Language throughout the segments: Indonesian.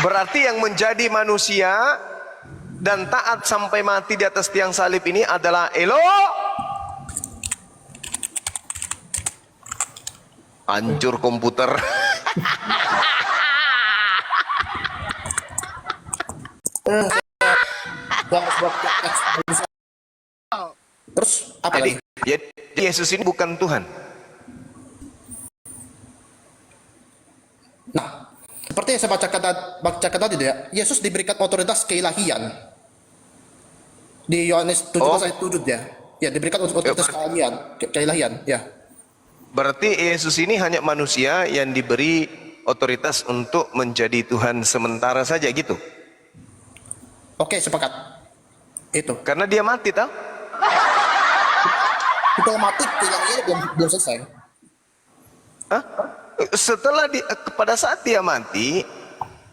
Berarti yang menjadi manusia dan taat sampai mati di atas tiang salib ini adalah hancur komputer. Terus apa Jadi, lagi? jadi Yesus ini bukan Tuhan. Nah, seperti yang saya bacakan tadi ya, Yesus diberikan otoritas keilahian. Di Yohanes 17 Oh, ayat 7 ya. Ya, diberikan otoritas keilahian, ya. berarti Yesus ini hanya manusia yang diberi otoritas untuk menjadi Tuhan sementara saja gitu. Oke, sepakat. Itu. Karena dia mati tau? Kita mati keilahiannya belum selesai. Hah? Pada saat dia mati,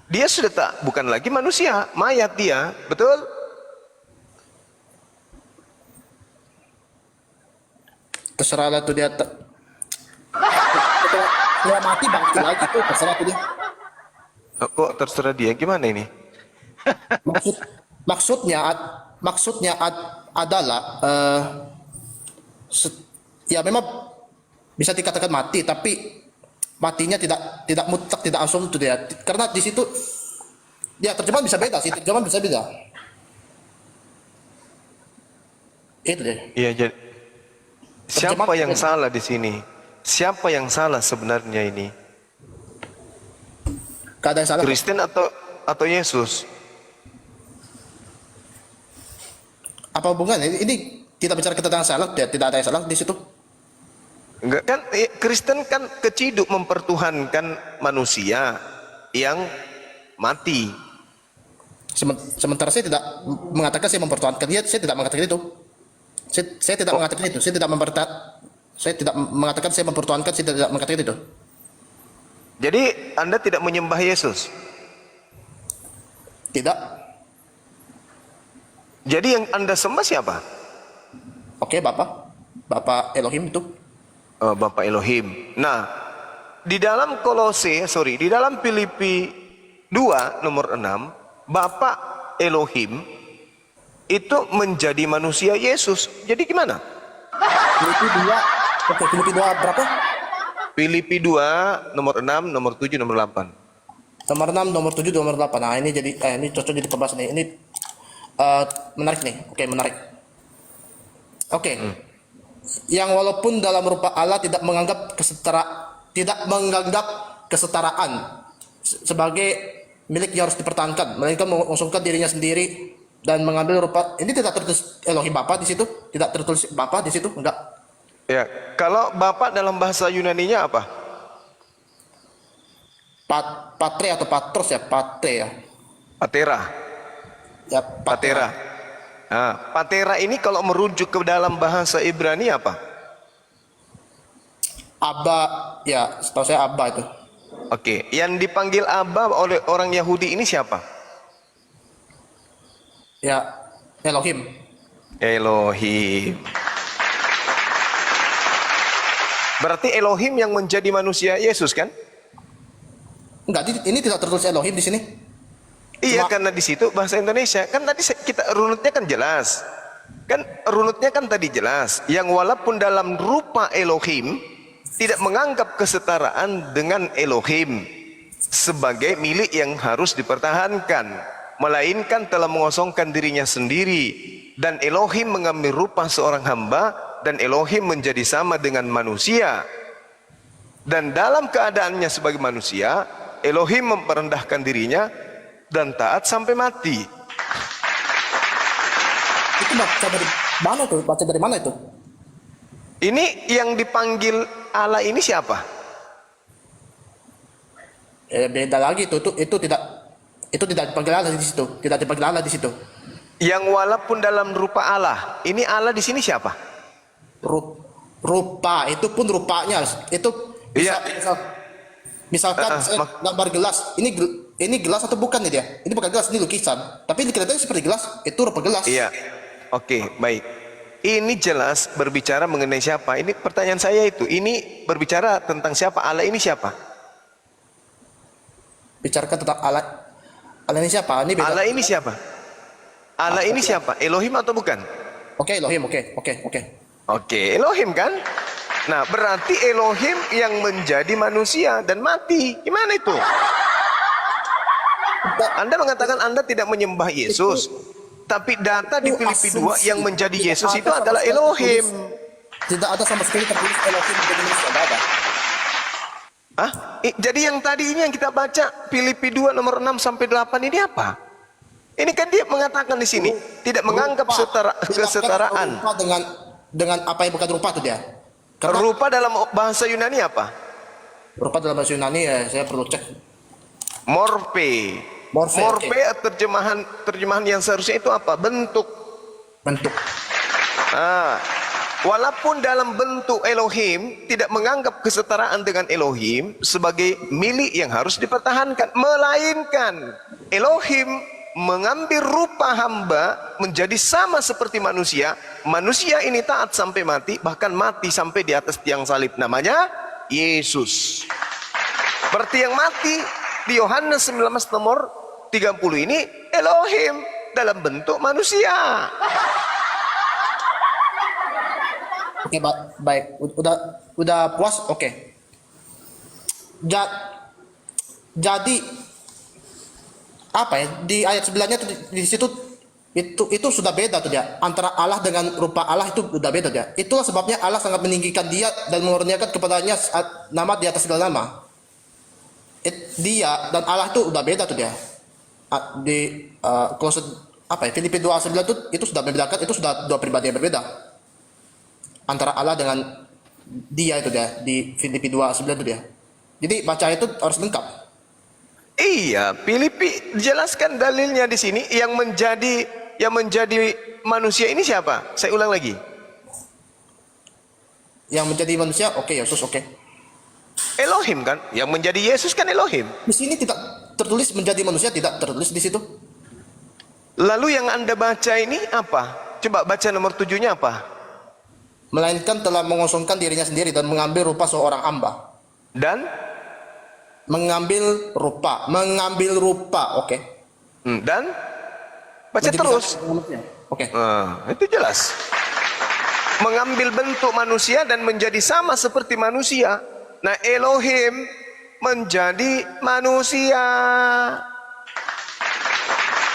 dia sudah bukan lagi manusia, mayat dia, betul? Terserahlah tuh dia. Dia mati bangkit lagi tuh, terserah tuh dia. Kok terserah dia? Gimana ini? Maksudnya adalah ya memang bisa dikatakan mati, tapi matinya tidak mutlak, tidak langsung tuh dia. Karena di situ ya terjemahan bisa beda sih, terjemahan bisa beda. Itu deh. Iya, jadi siapa yang salah di sini? Siapa yang salah sebenarnya ini? Keadaan salah. Kristen atau Yesus? Apa hubungannya? Ini kita bicara tentang salah, tidak ada yang salah di situ. Enggak kan, Kristen kan keciduk mempertuhankan manusia yang mati. Sementara saya tidak mengatakan saya mempertuhankan dia, saya tidak mengatakan itu. Saya tidak mengatakan itu. Saya tidak mengatakan saya mempertuhankan, saya tidak mengatakan itu. Jadi Anda tidak menyembah Yesus. Tidak. Jadi yang Anda sembah siapa? Oke, Bapak Elohim itu. Bapak Elohim. Nah, di dalam di dalam Filipi 2 nomor 6, Bapak Elohim itu menjadi manusia Yesus. Jadi gimana? Filipi 2. Oke, Filipi 2 berapa? Filipi 2 nomor 6, nomor 7, nomor 8. Nomor 6, nomor 7, nomor 8. Nah, ini jadi ini cocok jadi pembahasan nih. Ini menarik nih. Oke, menarik. Oke. Yang walaupun dalam rupa Allah tidak menganggap kesetaraan sebagai milik yang harus dipertahankan, melainkan mengosongkan dirinya sendiri dan mengambil rupa. Ini tidak tertulis Elohim Bapa di situ, tidak tertulis Bapa di situ, enggak. Ya, kalau Bapak dalam bahasa Yunaninya apa? Patre atau patros ya, patre ya. Patera. Ya, Patera. Nah, patera ini kalau merujuk ke dalam bahasa Ibrani apa? Abba, ya, setahu saya Abba itu. Oke, yang dipanggil Abba oleh orang Yahudi ini siapa? Ya, Elohim. Elohim. Berarti Elohim yang menjadi manusia Yesus kan? Enggak, ini tidak tertulis Elohim di sini. Iya, karena di situ bahasa Indonesia kan tadi kita runutnya kan jelas. Kan runutnya kan tadi jelas, yang walaupun dalam rupa Elohim tidak menganggap kesetaraan dengan Elohim sebagai milik yang harus dipertahankan, melainkan telah mengosongkan dirinya sendiri, dan Elohim mengambil rupa seorang hamba, dan Elohim menjadi sama dengan manusia, dan dalam keadaannya sebagai manusia Elohim memperendahkan dirinya dan taat sampai mati. Itu baca dari mana tuh? Baca dari mana itu? Ini yang dipanggil Allah ini siapa? Beda lagi itu tidak dipanggil Allah di situ, tidak dipanggil Allah di situ. Yang walaupun dalam rupa Allah, ini Allah di sini siapa? Rupa itu pun rupanya itu Iya. misalkan gambar gelas, ini gelas atau bukan nih dia? Ini bukan gelas, ini lukisan. Tapi ini kelihatannya seperti gelas, itu rupa gelas. Iya. Oke, baik. Ini jelas berbicara mengenai siapa? Ini pertanyaan saya itu. Ini berbicara tentang siapa? Allah ini siapa? Bicarakan tentang Allah. Allah ini siapa? Ini beda. Allah ini siapa? Allah ini siapa? Elohim atau bukan? Oke, Elohim, oke. Oke, Elohim kan? Nah, berarti Elohim yang menjadi manusia dan mati. Gimana itu? Anda mengatakan Anda tidak menyembah Yesus. Tapi data di Itu Filipi 2 asumsi. yang menjadi Tidak Yesus ada itu sama adalah sekali Elohim. Tidak ada sama sekali tertulis Elohim menjadi manusia. Tidak ada. Hah? Jadi yang tadi ini yang kita baca Filipi 2 nomor 6 sampai 8 ini apa? Ini kan dia mengatakan di sini tidak menganggap kesetaraan. Rupa dengan apa yang bukan rupa itu dia. Karena Rupa dalam bahasa Yunani apa? rupa dalam bahasa Yunani ya, saya perlu cek. Morphe. Morphe, terjemahan yang seharusnya itu apa? Bentuk. Bentuk. Ah, walaupun dalam bentuk Elohim tidak menganggap kesetaraan dengan Elohim sebagai milik yang harus dipertahankan, melainkan Elohim mengambil rupa hamba menjadi sama seperti manusia. Manusia ini taat sampai mati, bahkan mati sampai di atas tiang salib. Namanya Yesus. Berarti yang mati di Yohanes 19 nomor 30 ini Elohim dalam bentuk manusia. Oke, baik. Udah puas? Oke. Jadi apa ya? Di ayat sebelahnya di situ itu sudah beda tuh dia. Antara Allah dengan rupa Allah itu sudah beda dia. Itulah sebabnya Allah sangat meninggikan dia dan menurunkan kepadanya nama di atas segala nama. Dia dan Allah itu udah beda tuh dia. Di Kolose apa ya? Filipi 2:9 itu sudah membedakan, itu sudah dua pribadi yang berbeda. Antara Allah dengan dia itu dia di Filipi 2:9 itu dia. Jadi baca itu harus lengkap. Iya, Filipi jelaskan dalilnya di sini yang menjadi manusia ini siapa? Saya ulang lagi. Yang menjadi manusia, oke, Yesus, oke. Elohim kan? Yang menjadi Yesus kan Elohim. Di sini tidak tertulis menjadi manusia, tidak tertulis di situ. Lalu yang Anda baca ini apa? Coba baca nomor 7-nya apa? Melainkan telah mengosongkan dirinya sendiri dan mengambil rupa seorang hamba. Dan Mengambil rupa, oke. Dan baca Menjadi terus. sama manusia. Oke. Itu jelas. Mengambil bentuk manusia dan menjadi sama seperti manusia. Nah, Elohim menjadi manusia.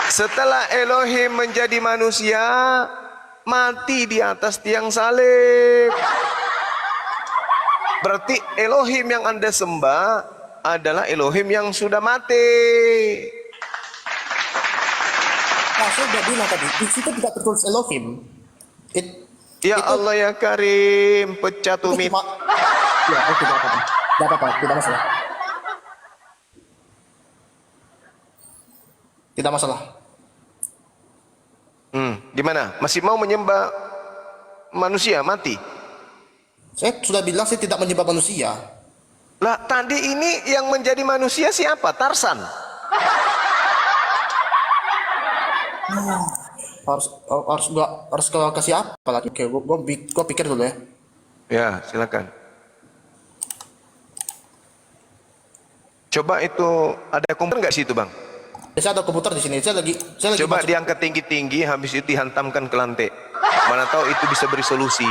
Setelah Elohim menjadi manusia, mati di atas tiang salib. Berarti Elohim yang Anda sembah adalah Elohim yang sudah mati. Nah, saya sudah bilang tadi, di situ tidak tertulis Elohim. Ya Allah ya Karim, pecah tumit. Ya, oke, tidak apa-apa. Tidak apa-apa, tidak masalah. Tidak masalah. Gimana? Masih mau menyembah manusia mati? Saya sudah bilang saya tidak menyembah manusia. Lah, tadi ini yang menjadi manusia siapa? Tarsan. Harus kalau kasih apa lagi? Oke, gua pikir dulu ya. Ya, silakan. Coba itu ada komputer nggak situ, Bang? Saya ada komputer di sini. Saya lagi Coba masuk. diangkat tinggi-tinggi, habis itu dihantamkan ke lantai. Mana tahu itu bisa beri solusi.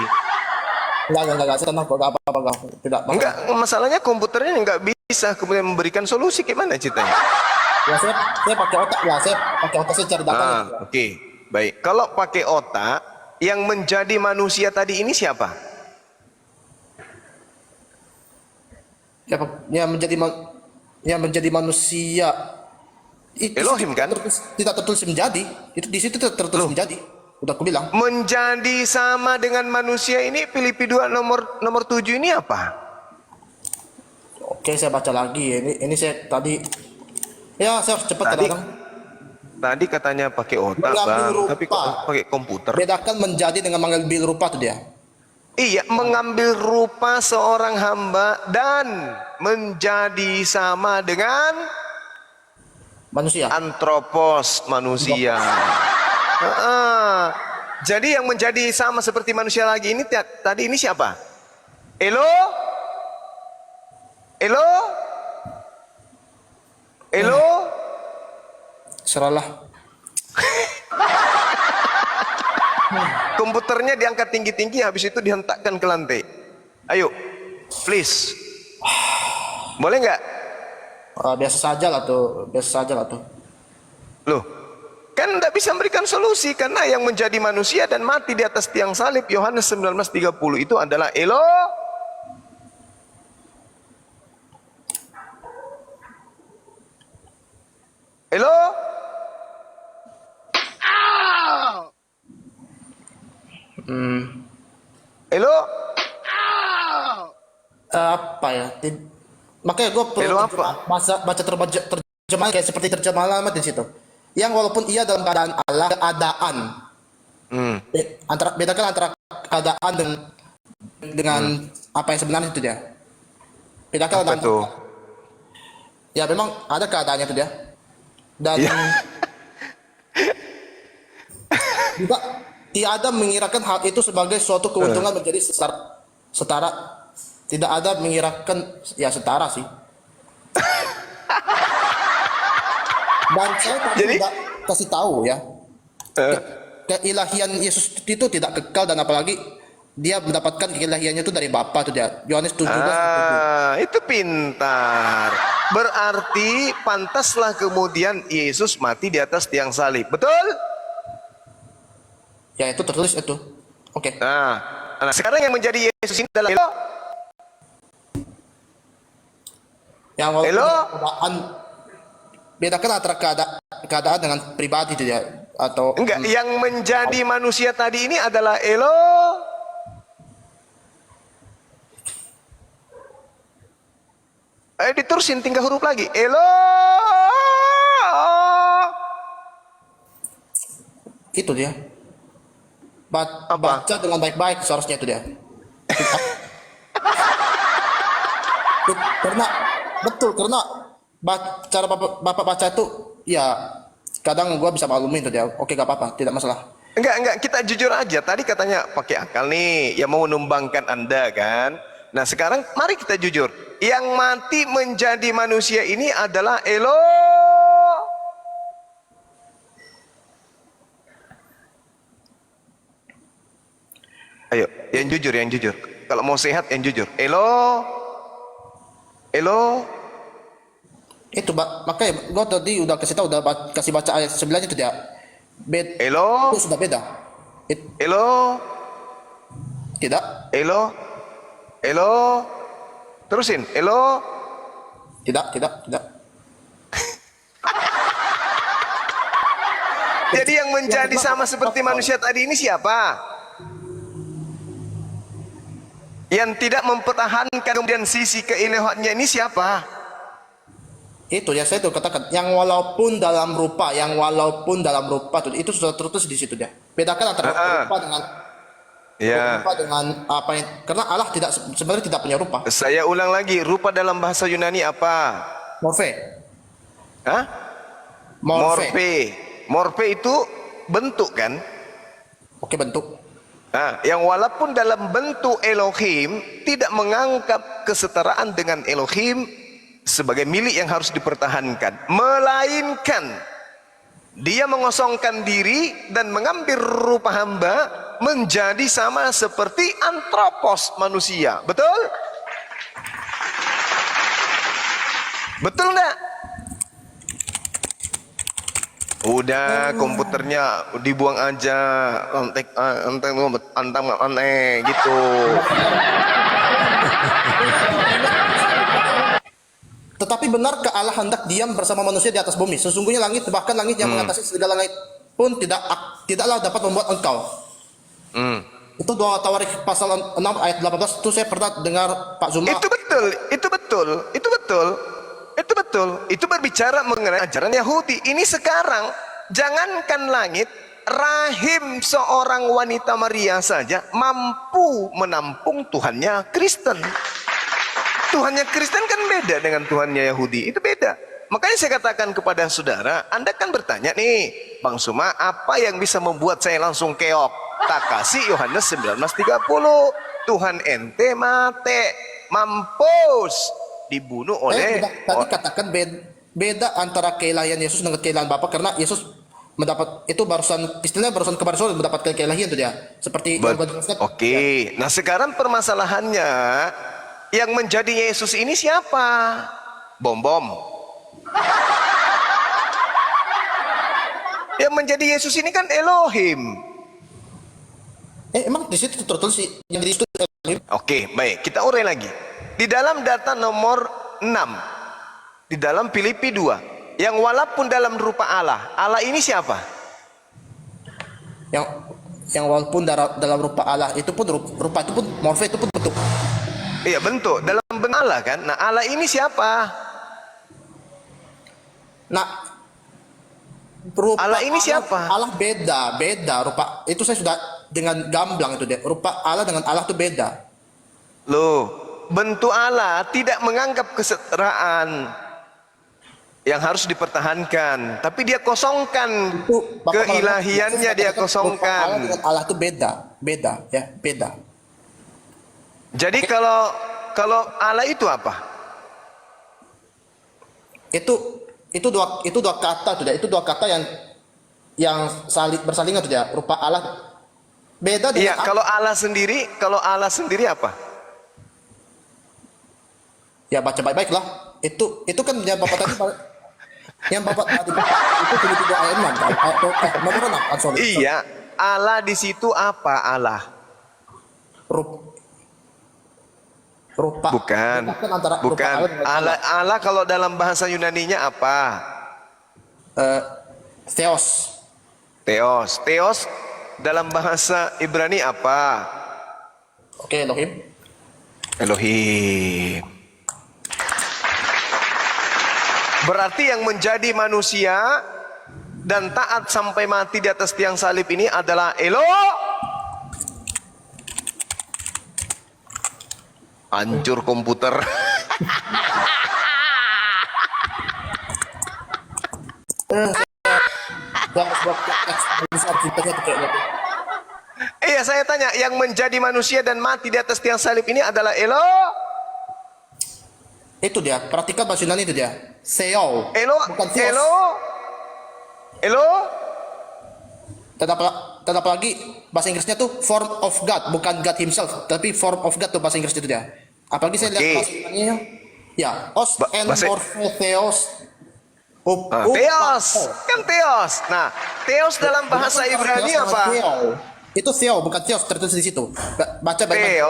Enggak, saya tenang kok, enggak apa-apa, enggak. Tidak masalah. Enggak, masalahnya komputernya nggak bisa kemudian memberikan solusi. Gimana ceritanya? Ya, saya pakai otak, ya, saya pakai otak, saya cari datanya. Oke. Baik. Kalau pakai otak, yang menjadi manusia tadi ini siapa? Yang menjadi manusia itu Elohim kan? Tidak tertulis menjadi. Itu di situ tidak tertulis menjadi. Udah aku bilang. Menjadi sama dengan manusia ini Filipi 2 nomor 7 ini apa? Oke, saya baca lagi. Ini saya tadi ya, saya harus cepat Tadi- kadang. Tadi katanya pakai otak, Mengambil Bang, rupa. tapi kok pakai komputer? Bedakan menjadi dengan mengambil rupa tuh dia. Iya, mengambil rupa seorang hamba dan menjadi sama dengan Manusia. antropos, manusia. Jadi yang menjadi sama seperti manusia lagi ini tadi ini siapa? Elo? Seralah. Komputernya diangkat tinggi-tinggi, habis itu dihentakkan ke lantai. Ayo, please. Boleh nggak? Biasa saja lah tuh, biasa saja lah tuh. Loh, kan tidak bisa memberikan solusi karena yang menjadi manusia dan mati di atas tiang salib Yohanes 19:30 itu adalah Elo. Elo. Elo. Apa ya? Makanya gue perlu Elo apa? baca terjemahan kayak seperti terjemahan alamat di situ. Yang walaupun ia dalam keadaan Allah, keadaan. Bedakan antara keadaan dengan apa yang sebenarnya itu dia. Bedakan Apa tuh? Ya memang ada keadaannya itu dia. Dan Ya. juga tiada mengirakan hal itu sebagai suatu keuntungan menjadi setara. Tidak ada mengirakan ya setara sih. Dan saya tadi Jadi? tidak kasih tahu ya. Keilahian Yesus itu tidak kekal dan apalagi dia mendapatkan keilahiannya itu dari Bapa itu dia. Yohanes 17. Itu pintar. Berarti pantaslah kemudian Yesus mati di atas tiang salib. Betul? Ya itu tertulis itu. Oke. Nah, sekarang yang menjadi Yesus ini adalah Elo. Yang walaupun Hello? keadaan bedakan antara keadaan dengan pribadi itu dia atau Enggak, yang menjadi manusia tadi ini adalah Elo. Diterusin 3 huruf lagi. Elo. itu dia. Apa? Baca dengan baik-baik seharusnya itu dia. Karena betul karena cara bapak baca itu ya kadang gua bisa maklumin itu dia. Oke gak apa-apa, tidak masalah. Enggak, kita jujur aja. Tadi katanya pakai akal nih, yang mau menumbangkan Anda kan. Nah, sekarang mari kita jujur. Yang mati menjadi manusia ini adalah Elo. Ayo, yang jujur, yang jujur. Kalau mau sehat, yang jujur. Elo. Elo. Itu makanya gua tadi udah kasih tahu kasih baca ayat 9 itu dia. Elo. Itu sudah beda. Elo. Tidak, Elo. Elo. Terusin. Elo. tidak. Jadi yang menjadi sama seperti manusia tadi ini siapa? Yang tidak mempertahankan kemudian sisi keilahiannya ini siapa? Itu ya saya tuh katakan yang walaupun dalam rupa itu sudah tertulis di situ dia. Bedakan antara rupa dengan rupa dengan apa yang karena Allah sebenarnya tidak punya rupa. Saya ulang lagi, rupa dalam bahasa Yunani apa? Morfe. Hah? Morfe. Morfe itu bentuk kan? Oke, bentuk. Nah, yang walaupun dalam bentuk Elohim tidak menganggap kesetaraan dengan Elohim sebagai milik yang harus dipertahankan, melainkan dia mengosongkan diri dan mengambil rupa hamba menjadi sama seperti antropos manusia. Betul? Betul enggak? Udah komputernya dibuang aja, antang aneh gitu. Tetapi benarkah Allah hendak diam bersama manusia di atas bumi? Sesungguhnya langit bahkan langit yang mengatasi segala langit pun tidaklah dapat membuat engkau. Itu doa Tawarikh pasal 6 ayat 18 itu saya pernah dengar Pak Zuma. Itu betul. Itu berbicara mengenai ajaran Yahudi. Ini sekarang jangankan langit, rahim seorang wanita Maria saja mampu menampung Tuhannya Kristen. Tuhannya Kristen kan beda dengan Tuhannya Yahudi. Itu beda. Makanya saya katakan kepada saudara, Anda kan bertanya nih, Bang Suma, apa yang bisa membuat saya langsung keok? Tak kasih Yohanes 19:30. Tuhan ente mate, mampus, dibunuh oleh Tadi katakan beda antara keilahian Yesus dengan keilahian Bapa, karena Yesus mendapat itu barusan, istilahnya barusan kepada Saul mendapatkan keilahian itu dia. Seperti yang gua jelaskan. Oke. Nah sekarang permasalahannya, yang menjadi Yesus ini siapa? Bom-bom. Yang menjadi Yesus ini kan Elohim. Emang di situ tertulis sih yang di situ Elohim? Oke, baik. Kita urai lagi. Di dalam data nomor 6, di dalam Filipi 2, yang walaupun dalam rupa Allah, Allah ini siapa? Yang walaupun dalam rupa Allah itu pun rupa itu pun morfe itu pun bentuk. Iya bentuk, dalam bentuk Allah kan. Nah Allah ini siapa? Nah, rupa Allah ini siapa? Allah beda rupa. Itu saya sudah dengan gamblang itu dia. Rupa Allah dengan Allah itu beda. Loh, bentuk Allah tidak menganggap kesetaraan yang harus dipertahankan, tapi dia kosongkan Itu keilahiannya, dia Allah kosongkan. dengan Allah itu beda ya, beda. Jadi kalau Allah itu apa? Itu dua kata tuh dia. Itu dua kata yang bersalingan tuh dia. Rupa Allah beda Iya, dengan kalau Allah sendiri apa? ya baca baik-baik lah. Itu kan yang Bapak tadi yang Bapak tadi itu Filipi 2 ayat 6 kan? Nomor 6 sorry. Iya, Allah di situ apa Allah? Rupa. Bukan. Kan antara rupa Bukan. Allah dengan Allah kalau dalam bahasa Yunaninya apa? Theos. Theos dalam bahasa Ibrani apa? Oke, Elohim. Elohim. Berarti yang menjadi manusia dan taat sampai mati di atas tiang salib ini adalah hancur komputer. Iya, saya tanya, yang menjadi manusia dan mati di atas tiang salib ini adalah Itu dia, perhatikan bahasa Yunani itu dia. Theo. Bukan Theos. Elo. Dan apalagi bahasa Inggrisnya tuh form of God, bukan God himself, tapi form of God tuh bahasa Inggris itu dia. Apalagi saya lihat bahasa Yunaninya. Ya, os and morphe theos. Theos, kan Theos. Nah, Theos dalam bahasa Ibrani apa? Itu Theo, bukan Theos, tertulis di situ. Baca baik-baik.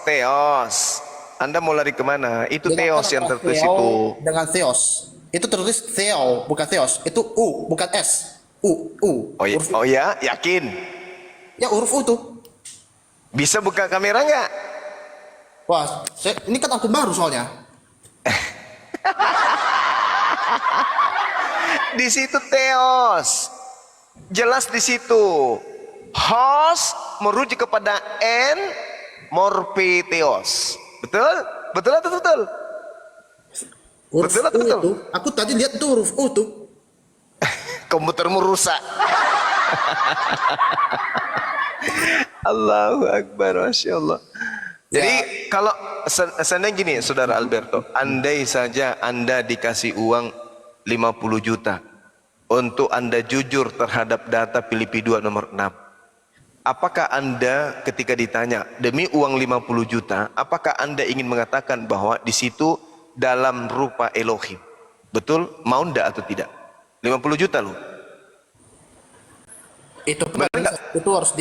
Theos. Anda mau lari kemana? Itu Theos yang tertulis itu. Dengan Theos. Itu tertulis Theo, bukan Theos. Itu U, bukan S. U. Oh ya, yakin? Ya, huruf U tuh. Bisa buka kamera nggak? Wah, ini kan akun baru soalnya. Di situ Theos. Jelas di situ. Hos merujuk kepada morphe Theos. Betul? Betul atau betul? Huruf Betul atau U betul? itu, aku tadi lihat itu huruf U tuh. Komputermu rusak. Allahu Akbar, Masya Allah. Jadi kalau seandainya gini, Saudara Alberto, andai saja Anda dikasih uang 50 juta untuk Anda jujur terhadap data Filipi 2 nomor 6. Apakah Anda ketika ditanya demi uang 50 juta, apakah Anda ingin mengatakan bahwa di situ dalam rupa Elohim? Betul? Mau ndak atau tidak? 50 juta loh. Itu harus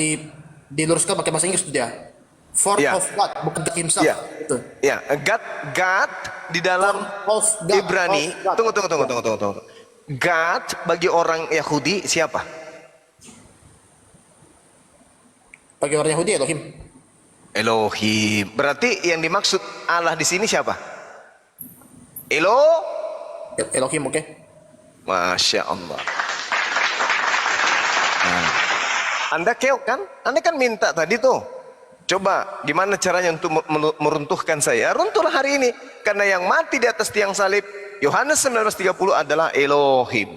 diluruskan pakai bahasa Inggris dia. Form of God, bukan God himself. Itu. Ya, God di dalam Ibrani. Tunggu. God bagi orang Yahudi siapa? Bagi orang Yahudi Elohim. Berarti yang dimaksud Allah di sini siapa? Elohim, oke. Masya Allah. Nah, Anda keok kan? Anda kan minta tadi tuh. Coba gimana caranya untuk meruntuhkan saya? Runtuhlah hari ini. Karena yang mati di atas tiang salib Yohanes 19:30 adalah Elohim.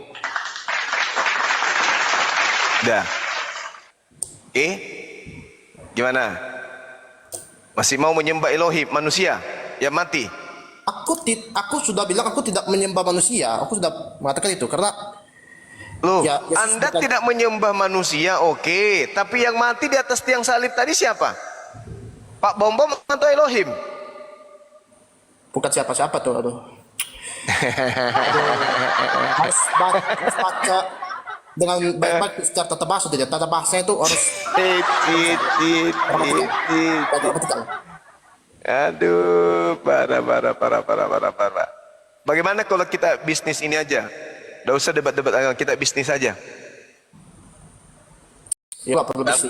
Dah. Oke? Gimana? Masih mau menyembah Elohim manusia yang mati? aku sudah bilang aku tidak menyembah manusia. Aku sudah mengatakan itu karena Loh, ya, Yesus Anda bukan- tidak menyembah manusia, oke. Tapi yang mati di atas tiang salib tadi siapa? Pak Bom Bom atau Elohim? bukan siapa-siapa tuh, aduh. Harus baca dengan baik-baik secara tata bahasa tidak. Tata bahasanya itu harus Tit, tit, tit, tit, tit. gramatikal. Aduh, parah. Bagaimana kalau kita bisnis ini aja? Tidak usah debat-debat, kita bisnis aja. Ya nggak perlu besi.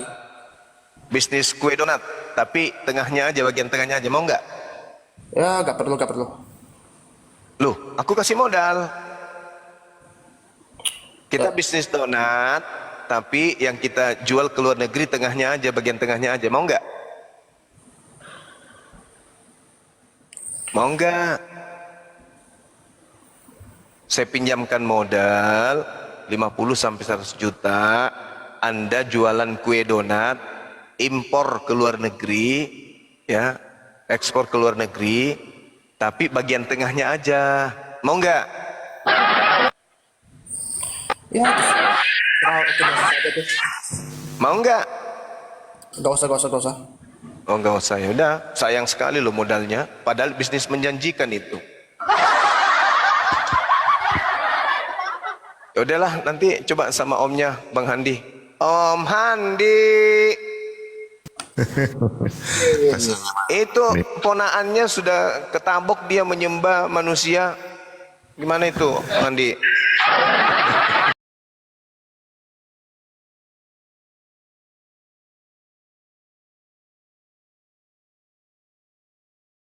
Bisnis kue donat, tapi tengahnya aja, bagian tengahnya aja, mau nggak? Ya nggak perlu. Loh, aku kasih modal. Kita bisnis donat, tapi yang kita jual ke luar negeri tengahnya aja, bagian tengahnya aja, mau nggak? Mau nggak? Saya pinjamkan modal 50 sampai 100 juta, Anda jualan kue donat, impor ke luar negeri, ya, ekspor ke luar negeri, tapi bagian tengahnya aja. Mau nggak? Ya terserah, oke saja deh. Mau nggak? Nggak usah. Oh nggak usah, ya udah. Sayang sekali loh modalnya. Padahal bisnis menjanjikan itu. Ya udahlah, nanti coba sama omnya, Bang Handi. Om Handi. Itu ponaannya sudah ketabok dia menyembah manusia. Gimana itu, Handi?